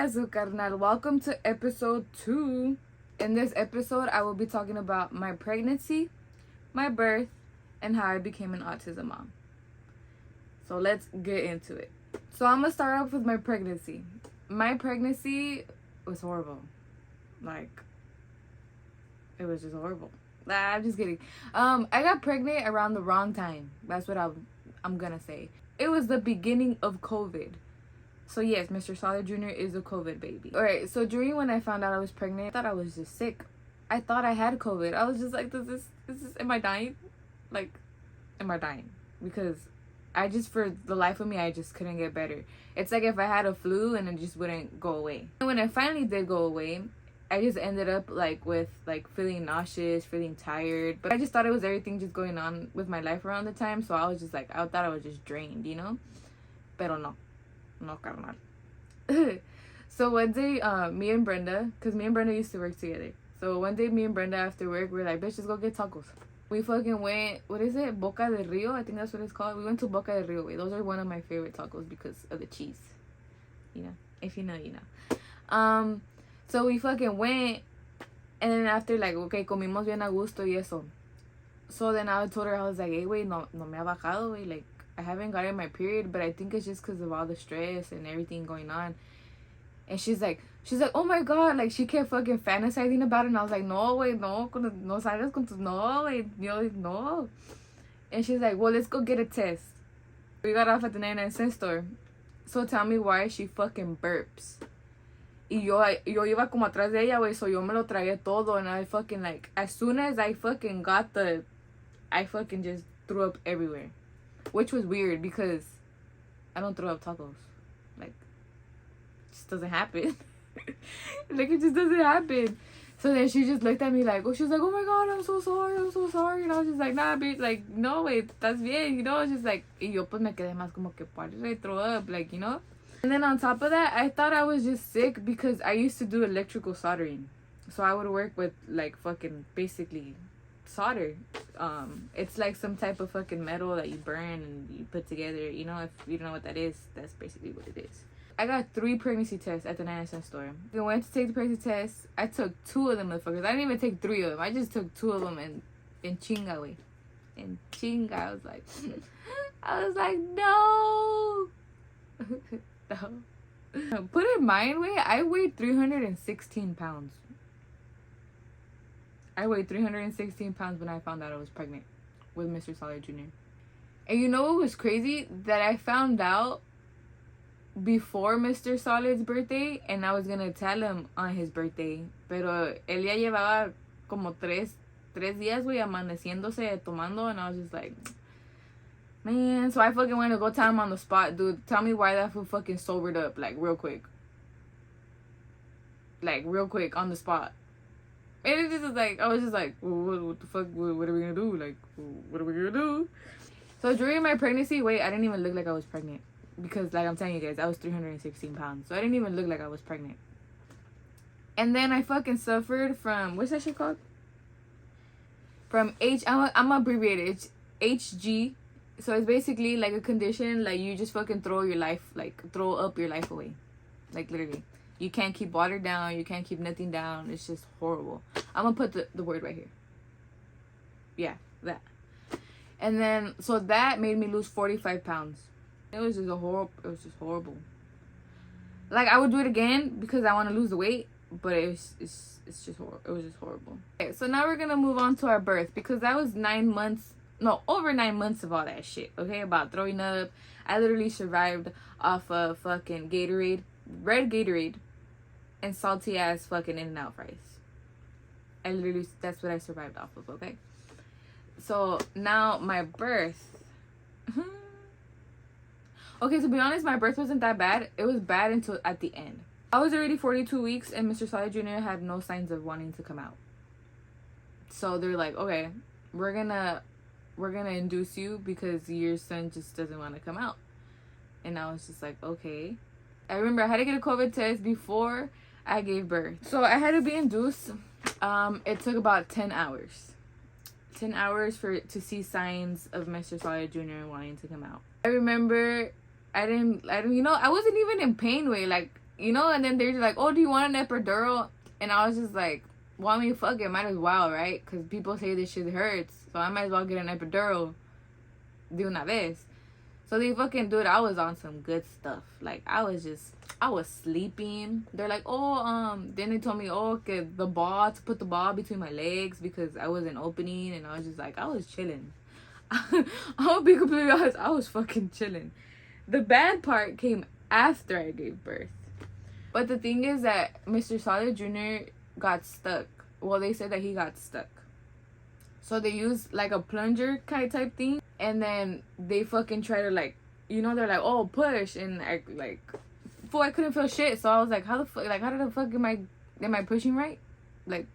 eso, carnal. Welcome to episode 2. In this episode, I will be talking about my pregnancy, my birth, and how I became an autism mom. So let's get into it. So I'm gonna start off with my pregnancy. My pregnancy was horrible. Like, it was just horrible. I'm just kidding. I got pregnant around the wrong time. That's what I'm gonna say. It was the beginning of COVID. So yes, Mr. Solid Jr. is a COVID baby. Alright, so during when I found out I was pregnant, I thought I was just sick. I thought I had COVID. I was just like, am I dying? Like, am I dying? Because I just, for the life of me, I just couldn't get better. It's like if I had a flu and it just wouldn't go away. And when it finally did go away, I just ended up with feeling nauseous, feeling tired. But I just thought it was everything just going on with my life around the time. So I was just like, I thought I was just drained, you know? Pero no, carnal. So one day, me and Brenda, because me and Brenda used to work together. So one day, me and Brenda after work, we were like, bitch, let's go get tacos. We fucking went, what is it? Boca de Rio? I think that's what it's called. We went to Boca de Rio. Those are one of my favorite tacos because of the cheese. You know? If you know, you know. So we fucking went, and then after, like, okay, comimos bien a gusto y eso. So then I told her, I was like, hey, wait, no me ha bajado, wait, like, I haven't gotten my period, but I think it's just because of all the stress and everything going on. And she's like, oh my god, like, she kept fucking fantasizing about it, and I was like, no, wait, no salgas con tus, no, wait, no. And she's like, well, let's go get a test. We got off at the 99-cent store. So tell me why she fucking burps. Y yo iba como atrás de ella, güey, so yo me lo tragué todo, and I fucking, like, as soon as I fucking got I fucking just threw up everywhere. Which was weird because I don't throw up tacos. Like, it just doesn't happen. Like, it just doesn't happen. So then she just looked at me like, she was like, oh my god, I'm so sorry. And I was just like, nah, bitch, like, no, wait, that's bien, you know? It's just like, y yo pues me quedé más como que, why did I throw up? Like, you know? And then on top of that, I thought I was just sick because I used to do electrical soldering. So I would work with, like, fucking basically solder. It's like some type of fucking metal that you burn and you put together. You know, if you don't know what that is, that's basically what it is. I got 3 pregnancy tests at the 99-cent store. I went to take the pregnancy test. I took 2 of them, motherfuckers. I didn't even take 3 of them. I just took 2 of them and chinga, way. And chinga, I was like, no. No. Put in mind, way, I weighed 316 pounds. I weighed 316 pounds when I found out I was pregnant with Mr. Solid Jr. And you know what was crazy? That I found out before Mr. Solid's birthday, and I was gonna tell him on his birthday. Pero él ya llevaba como tres días, güey, amaneciéndose, tomando, and I was just like, man. So I fucking went to go tell him on the spot, dude. Tell me why that fool fucking sobered up, like, real quick. Like, real quick, on the spot. And it just was like, I was just like, well, what the fuck, what are we gonna do? Like, what are we gonna do? So during my pregnancy, wait, I didn't even look like I was pregnant. Because, like I'm telling you guys, I was 316 pounds. So I didn't even look like I was pregnant. And then I fucking suffered from, what's that shit called? From I'm abbreviated. It's HG. So it's basically like a condition, like you just fucking throw up your life away. Like, literally. You can't keep water down. You can't keep nothing down. It's just horrible. I'm going to put the word right here. Yeah, that. And then, so that made me lose 45 pounds. It was just horrible. Like, I would do it again because I want to lose the weight. But it's just horrible. It was just horrible. Okay, so now we're going to move on to our birth. Because that was over 9 months of all that shit. Okay, about throwing up. I literally survived off of fucking Gatorade. Red Gatorade. And salty ass fucking In-N-Out fries. That's what I survived off of, okay? So now my birth. Okay, to be honest, my birth wasn't that bad. It was bad until at the end. I was already 42 weeks and Mr. Solid Jr. had no signs of wanting to come out. So they're like, okay, we're gonna induce you because your son just doesn't want to come out. And I was just like, okay. I remember I had to get a COVID test before I gave birth. So I had to be induced. It took about 10 hours. 10 hours to see signs of Mr. Solid Jr. wanting to come out. I remember I didn't, you know, I wasn't even in pain way. Like, you know, and then they're just like, oh, do you want an epidural? And I was just like, well, I mean, fuck it, might as well, right? Because people say this shit hurts, so I might as well get an epidural de una vez. So they fucking, dude, I was on some good stuff. Like, I was sleeping. They're like, oh, then they told me, oh, okay, to put the ball between my legs because I wasn't opening, and I was just like, I was chilling. I'll be completely honest, I was fucking chilling. The bad part came after I gave birth. But the thing is that Mr. Solid Jr. got stuck. Well, they said that he got stuck. So they used like a plunger kind of type thing. And then they fucking try to like, you know, they're like, oh, push. And I like, fool, I couldn't feel shit. So I was like, how the fuck, like, how the fuck am I pushing right? Like,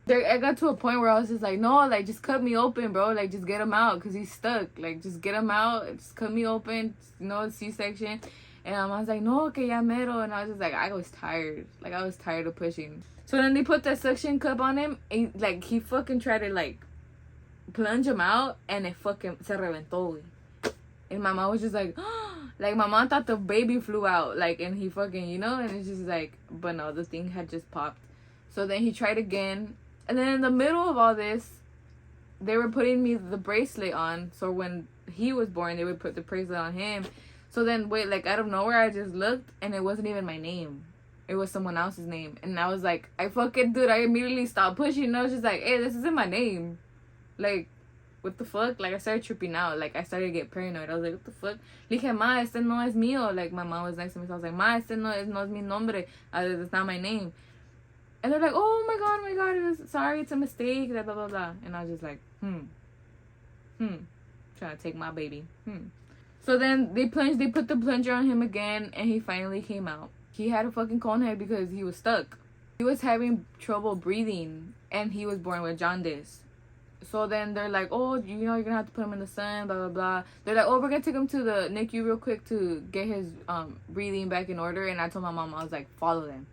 I got to a point where I was just like, no, like, just cut me open, bro. Like, just get him out because he's stuck. Like, just get him out. Just cut me open. You know, C-section. And I was like, no, que ya mero. And I was just like, I was tired. Like, I was tired of pushing. So then they put that suction cup on him. And, like, he fucking tried to, like, plunge him out. And it fucking se reventó. And my mom was just like, like, my mom thought the baby flew out. Like, and he fucking, you know. And it's just like, but no, the thing had just popped. So then he tried again. And then in the middle of all this, they were putting me the bracelet on. So when he was born, they would put the bracelet on him. So then, wait, like, out of nowhere, I just looked, and it wasn't even my name. It was someone else's name. And I was like, I immediately stopped pushing. And I was just like, hey, this isn't my name. Like, what the fuck? Like, I started tripping out. Like, I started to get paranoid. I was like, what the fuck? Le dije, ma, este no es mío. Like, my mom was next to me. So I was like, ma, este no es mi nombre. It's not my name. And they're like, oh my god, it was, sorry, it's a mistake, blah, blah, blah, blah. And I was just like, trying to take my baby, So then they put the plunger on him again, and he finally came out. He had a fucking cone head because he was stuck. He was having trouble breathing, and he was born with jaundice. So then they're like, oh, you know, you're gonna have to put him in the sun, blah, blah, blah. They're like, oh, we're gonna take him to the NICU real quick to get his breathing back in order. And I told my mom, I was like, follow them.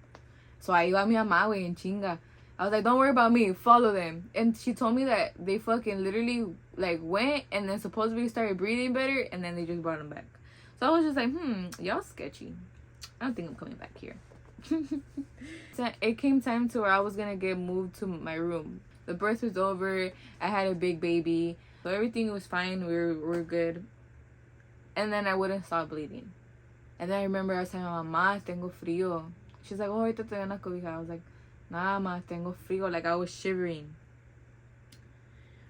So I iba a mi mamá, güey, en chinga. I was like, don't worry about me, follow them. And she told me that they fucking literally, like, went and then supposedly started breathing better, and then they just brought him back. So I was just like, y'all sketchy. I don't think I'm coming back here. So it came time to where I was gonna get moved to my room. The birth was over. I had a big baby. So everything was fine. We were good. And then I wouldn't stop bleeding. And then I remember I was telling my mama, tengo frío. She's like, oh, ahorita te doy una cobija. I was like, nah, ma, tengo frío. Like, I was shivering.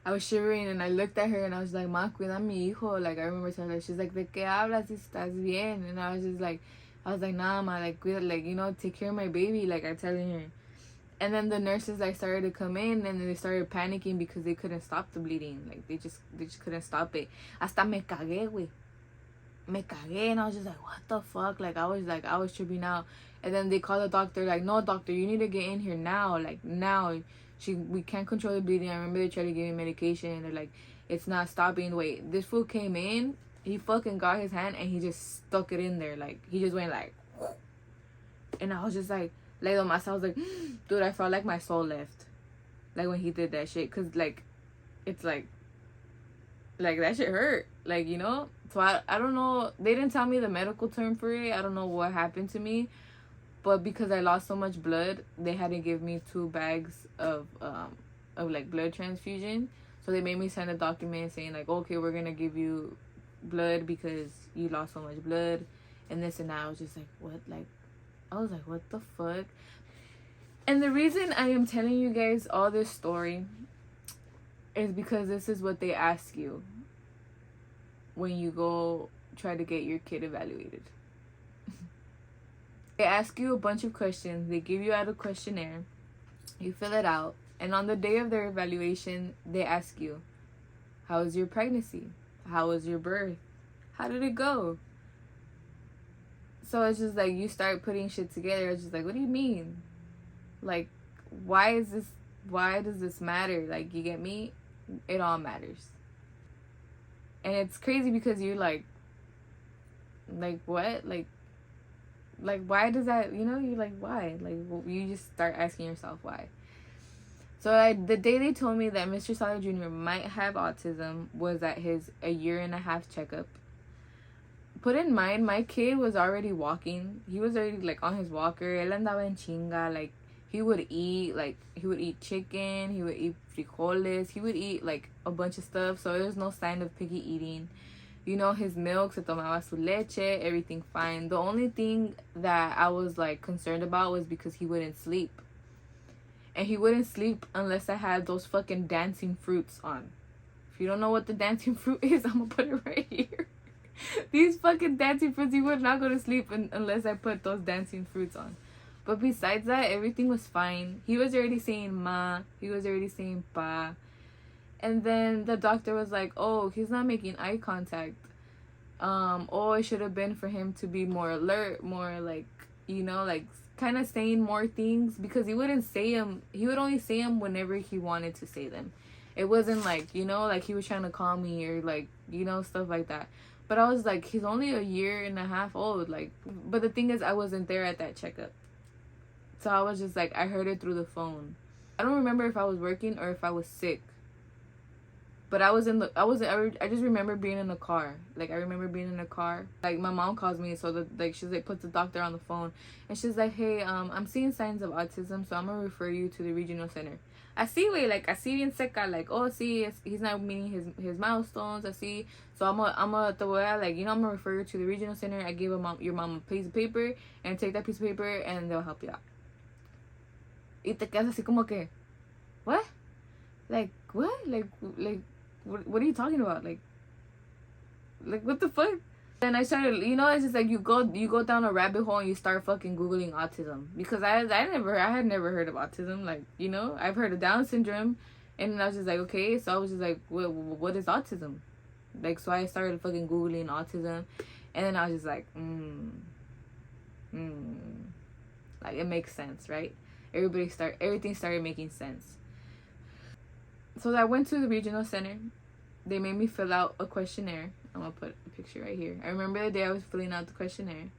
And I looked at her and I was like, ma, cuida a mi hijo. Like, I remember telling her, she's like, ¿de qué hablas si estás bien? And I was just like, nah, ma, like, cuida, like, you know, take care of my baby. Like, I'm telling her. And then the nurses, like, started to come in, and then they started panicking because they couldn't stop the bleeding. Like, they just couldn't stop it. Hasta me cagué, güey. Me cagué, and I was just like, what the fuck? Like, I was tripping out. And then they called the doctor, like, no, doctor, you need to get in here now. Like, now. We can't control the bleeding. I remember they tried to give me medication, and they're like, it's not stopping. Wait, this fool came in, he fucking got his hand, and he just stuck it in there. Like, he just went like, and I was just like, on myself, I was like, dude, I felt like my soul left. Like, when he did that shit. Because, like, it's like that shit hurt. Like, you know? So, I don't know. They didn't tell me the medical term for it. I don't know what happened to me. But because I lost so much blood, they had to give me 2 bags of like, blood transfusion. So, they made me sign a document saying, like, okay, we're going to give you blood because you lost so much blood. And this and that. I was just like, what? Like, I was like, what the fuck? And the reason I am telling you guys all this story is because this is what they ask you when you go try to get your kid evaluated. They ask you a bunch of questions. They give you out a questionnaire. You fill it out. And on the day of their evaluation, they ask you, how was your pregnancy? How was your birth? How did it go? So it's just like, you start putting shit together. It's just like, what do you mean? Like, why does this matter? Like, you get me? It all matters. And it's crazy because you're like what? Like, why does that, you know, you're like, why? Like, you just start asking yourself why. So the day they told me that Mr. Solid Jr. might have autism was at his 1.5 year checkup. put in mind, my kid was already walking. He was already like on his walker. Él andaba en chinga. Like he would eat chicken. He would eat frijoles. He would eat like a bunch of stuff. So there's no sign of picky eating. You know, his milk, se tomaba su leche, everything fine. The only thing that I was like concerned about was because he wouldn't sleep. And he wouldn't sleep unless I had those fucking dancing fruits on. If you don't know what the dancing fruit is, I'm gonna put it right here. These fucking dancing fruits, he would not go to sleep unless I put those dancing fruits on. But besides that, everything was fine. He was already saying ma. He was already saying pa. And then the doctor was like, oh, he's not making eye contact. Oh, it should have been for him to be more alert, more like, you know, like kind of saying more things, because he wouldn't say them. He would only say them whenever he wanted to say them. It wasn't like, you know, like he was trying to call me or like, you know, stuff like that. But I was like, he's only a year and a half old. Like, but the thing is, I wasn't there at that checkup. So I was just like, I heard it through the phone. I don't remember if I was working or if I was sick. But I just remember being in the car. Like, I remember being in the car. Like, my mom calls me, so she's like, puts the doctor on the phone. And she's like, hey, I'm seeing signs of autism, so I'm gonna refer you to the regional center. I see, like, I see bien seca, like, oh, see, he's not meeting his milestones, I see. So I'm like, you know, I'm gonna refer you to the regional center. I gave your mom a piece of paper, and take that piece of paper, and they'll help you out. Y te quedas así como que, what? Like, what? Like, what are you talking about? Like what the fuck? Then I started, you know, it's just like you go down a rabbit hole and you start fucking Googling autism, because I had never heard of autism. Like, you know, I've heard of Down syndrome, and I was just like, okay. So I was just like, what is autism? Like, so I started fucking Googling autism, and then I was just like, like, it makes sense, right? Everything started making sense. So I went to the regional center. They made me fill out a questionnaire. I'm gonna put a picture right here. I remember the day I was filling out the questionnaire.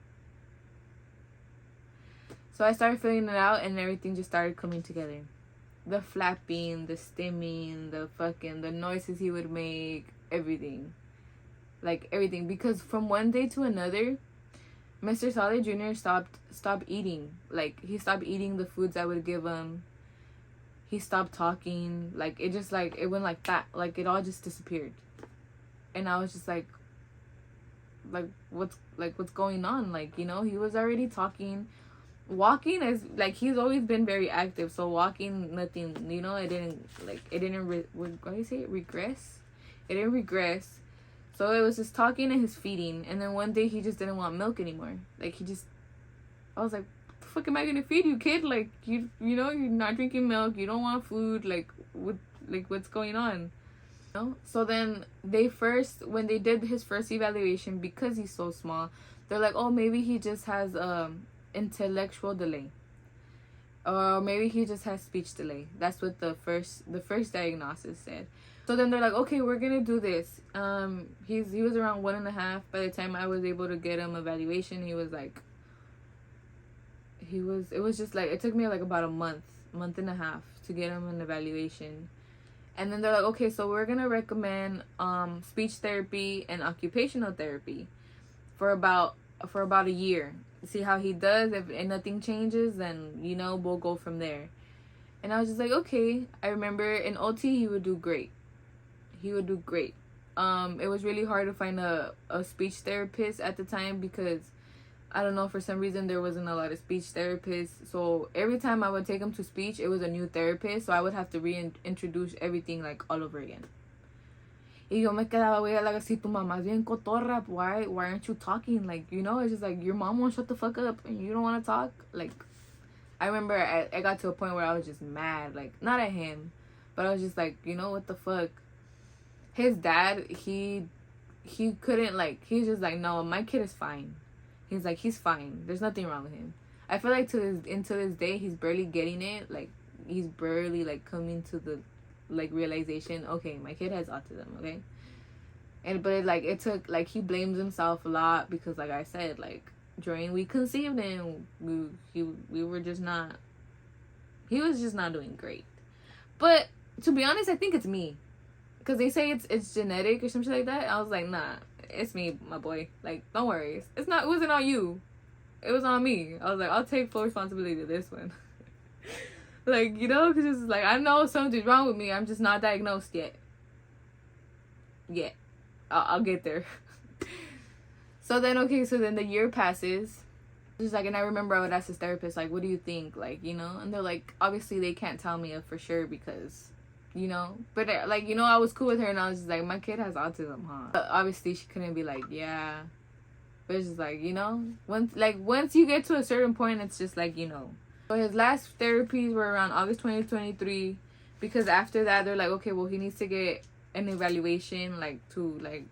So I started filling it out, and everything just started coming together. The flapping, the stimming, the noises he would make, everything. Like, everything. Because from one day to another, Mr. Solid Jr. stopped eating. Like, he stopped eating the foods I would give him. He stopped talking. Like, it just, like, it went like that. Like, it all just disappeared. And I was just like, what's going on? Like, you know, he was already talking. Walking is, like, he's always been very active. So walking, nothing, you know, what do you say? Regress? It didn't regress. So it was just talking and his feeding. And then one day he just didn't want milk anymore. Like, I was like, what the fuck am I gonna feed you, kid? Like, you know, you're not drinking milk, you don't want food, what's going on? You know? So then when they did his first evaluation, because he's so small, they're like, oh, maybe he just has intellectual delay, or maybe he just has speech delay. That's what the first diagnosis said. So then they're like, okay, we're gonna do this. He was around 1.5. By the time I was able to get him evaluation, it was just like, it took me like about a month and a half to get him an evaluation. And then they're like, okay, so we're gonna recommend speech therapy and occupational therapy for about a year. See how he does. If nothing changes, then, you know, we'll go from there. And I was just like, okay. I remember in OT he would do great. It was really hard to find a speech therapist at the time, because I don't know, for some reason there wasn't a lot of speech therapists. So every time I would take him to speech, it was a new therapist, so I would have to reintroduce everything, like, all over again. Y yo me quedaba, güey, like, si tu mamá es bien cotorra, why aren't you talking? Like, you know, it's just like, your mom won't shut the fuck up and you don't want to talk. Like, I remember I got to a point where I was just mad, like, not at him, but I was just like, you know, what the fuck? His dad, he couldn't, like, he's just like, no, my kid is fine. He's like, he's fine. There's nothing wrong with him. I feel like until this day, he's barely getting it. Like, he's barely, like, coming to the, like, realization, okay, my kid has autism, okay? But it took, like, he blames himself a lot, because, like I said, like, during we conceived him, we were just not, he was just not doing great. But to be honest, I think it's me. because they say it's genetic or something like that. I was like, nah, it's me, my boy. Like, don't worry. It wasn't on you. It was on me. I was like, I'll take full responsibility of this one. Like, you know, because it's like, I know something's wrong with me. I'm just not diagnosed yet. I'll get there. So then the year passes. Just like, and I remember I would ask this therapist, like, what do you think? Like, you know? And they're like, obviously they can't tell me for sure because, you know? But, like, you know, I was cool with her and I was just like, my kid has autism, huh? But obviously she couldn't be like, yeah. But it's just like, you know? Once you get to a certain point, it's just like, you know. So his last therapies were around August 2023. Because after that, they're like, okay, well, he needs to get an evaluation, like, to, like,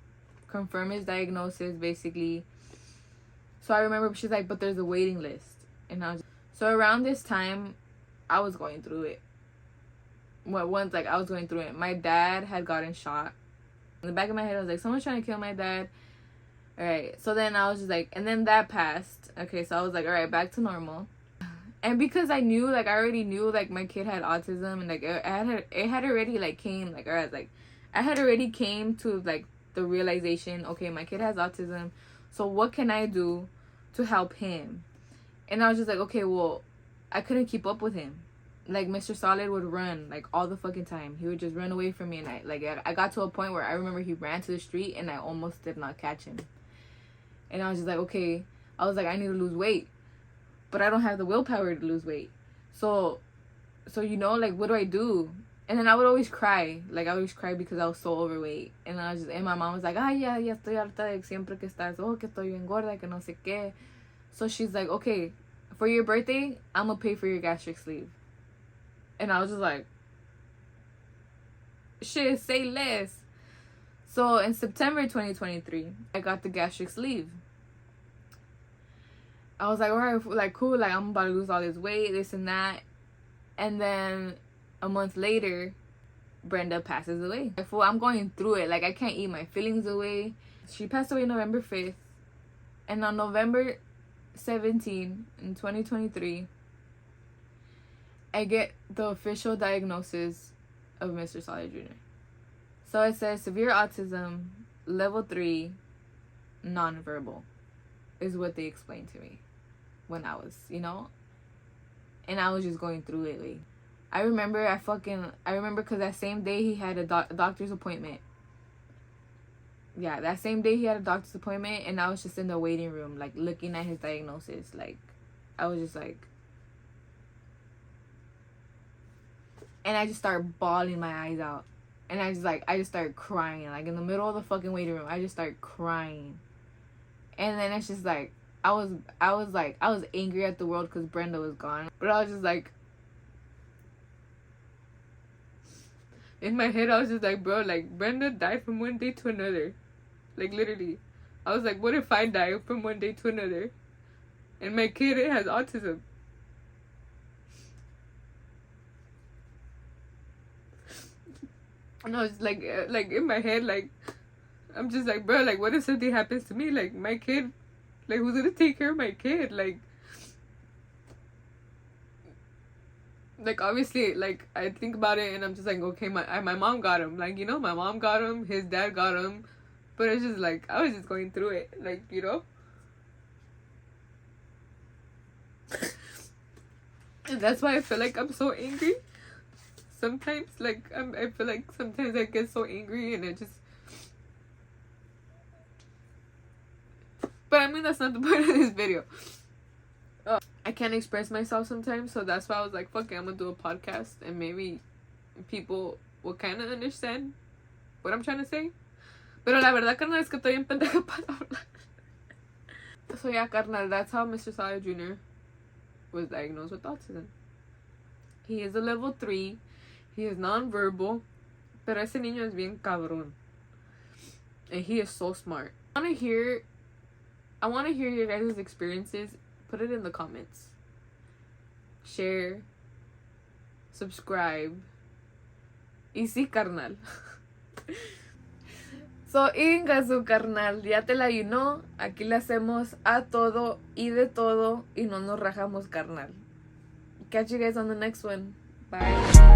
confirm his diagnosis, basically. So I remember she's like, but there's a waiting list. And so around this time, I was going through it. I was going through it. My dad had gotten shot. In the back of my head, I was like, someone's trying to kill my dad. All right. So then I was just like, and then that passed. Okay. So I was like, all right, back to normal. And because I knew, like, I already knew, like, my kid had autism. And, like, it had already, like, came, like, I had already came to, like, the realization, okay, my kid has autism. So what can I do to help him? And I was just like, okay, well, I couldn't keep up with him. Like, Mr. Solid would run, like, all the fucking time. He would just run away from me. And I got to a point where I remember he ran to the street and I almost did not catch him. And I was just like, okay. I was like, I need to lose weight. But I don't have the willpower to lose weight. So you know, like, what do I do? And then I would always cry. Like, I always cry because I was so overweight. And my mom was like, ya estoy harta de siempre que estás, que estoy bien gorda, que no sé qué. So she's like, okay, for your birthday, I'm going to pay for your gastric sleeve. And I was just like, shit, say less. So in September 2023, I got the gastric sleeve. I was like, all right, like, cool. Like, I'm about to lose all this weight, this and that. And then a month later, Brenda passes away. I'm going through it. Like, I can't eat my feelings away. She passed away November 5th. And on November 17 in 2023, I get the official diagnosis of Mr. Solid Jr. So it says severe autism, level 3, nonverbal, is what they explained to me when I was, you know? And I was just going through it, like. I remember because that same day he had a doctor's appointment. Yeah, that same day he had a doctor's appointment, and I was just in the waiting room, like, looking at his diagnosis. Like, I was just like, and I just started bawling my eyes out. And I just started crying, like, in the middle of the fucking waiting room. I just started crying. And then it's just like, I was angry at the world because Brenda was gone. But I was just like, in my head, I was just like, bro, like, Brenda died from one day to another. Like, literally. I was like, what if I die from one day to another? And my kid has autism. And I was like in my head, like, I'm just like, bro, like, what if something happens to me? Like, my kid, like, who's gonna take care of my kid? Like, obviously, like, I think about it and I'm just like, okay, my mom got him. Like, you know, my mom got him, his dad got him. But it's just like, I was just going through it. Like, you know? And that's why I feel like I'm so angry. Sometimes, like, I feel like sometimes I get so angry and I just... But I mean, that's not the point of this video. I can't express myself sometimes, so that's why I was like, fuck it, I'm gonna do a podcast and maybe people will kind of understand what I'm trying to say. Pero la verdad, carnal, es que estoy en pendeja para hablar. So yeah, carnal, that's how Mr. Solid Jr. was diagnosed with autism. He is a level 3. He is non-verbal. Pero ese niño es bien cabrón. And he is so smart. I want to hear your guys' experiences. Put it in the comments. Share. Subscribe. Y sí, carnal. So, inga su carnal. Ya te la ayunó. Aquí le hacemos a todo y de todo. Y no nos rajamos, carnal. Catch you guys on the next one. Bye.